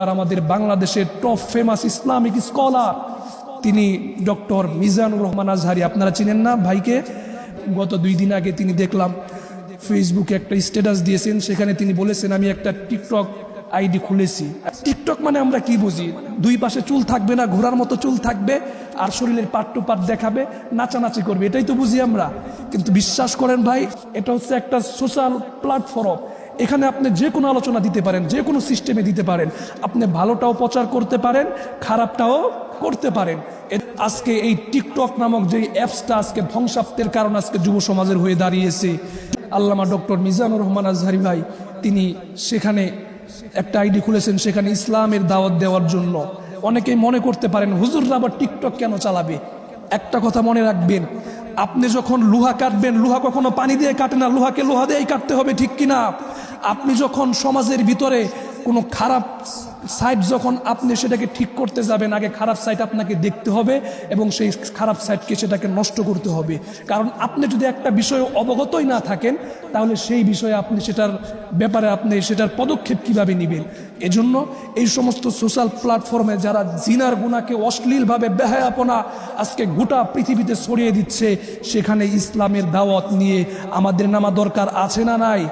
আর আমাদের বাংলাদেশের top famous Islamic scholar তিনি ডক্টর মিজানুর রহমান আজহারি। আপনারা চিনেন না ভাইকে? গত 2 দিন আগে তিনি দেখলাম ফেসবুকে একটা স্ট্যাটাস দিয়েছেন, সেখানে তিনি বলেছেন আমি একটা টিকটক আইডি খুলেছি। টিকটক মানে আমরা কি বুঝি? 2 পাশে চুল থাকবে না, ঘোড়ার মতো চুল থাকবে, আর শরীরের পাট টু পাট দেখাবে, নাচানাচি করবে, এটাই তো বুঝি আমরা। কিন্তু বিশ্বাস করেন ভাই, এটা হচ্ছে একটা সোশ্যাল প্ল্যাটফর্ম। এখানে আপনি যে কোনো আলোচনা দিতে পারেন, যে কোনো সিস্টেমে দিতে পারেন। আপনি ভালোটাও প্রচার করতে পারেন, খারাপটাও করতে পারেন। আজকে এই টিকটক নামক যে অ্যাপসটা আজকে ধ্বংসাপ্তের কারণ আজকে যুব সমাজের হয়ে দাঁড়িয়েছে। আল্লামা ডক্টর মিজানুর রহমান আজহারি ভাই তিনি সেখানে একটা আইডি খুলেছেন, সেখানে ইসলামের দাওয়াত দেওয়ার জন্য। অনেকেই মনে করতে পারেন হুজুররা আবার টিকটক কেন চালাবে? একটা কথা মনে রাখবেন, আপনি যখন লোহা কাটবেন, লোহা কখনো পানি দিয়ে কাটে না, লোহাকে লোহা দিয়েই কাটতে হবে, ঠিক কিনা? আপনি যখন সমাজের ভিতরে কোনো খারাপ সাইড যখন আপনি সেটাকে ঠিক করতে যাবেন, আগে খারাপ সাইড আপনাকে দেখতে হবে এবং সেই খারাপ সাইডকে সেটাকে নষ্ট করতে হবে। কারণ আপনি যদি একটা বিষয়ে অবগতই না থাকেন, তাহলে সেই বিষয়ে আপনি সেটার ব্যাপারে আপনি সেটার পদক্ষেপ কিভাবে নেবেন? এজন্য এই সমস্ত সোশ্যাল প্ল্যাটফর্মে যারা জিনার গুনাহকে অশ্লীলভাবে বেহায়াপনা আজকে গোটা পৃথিবীতে ছড়িয়ে দিচ্ছে, সেখানে ইসলামের দাওয়াত নিয়ে আমাদের নামা দরকার আছে না নাই?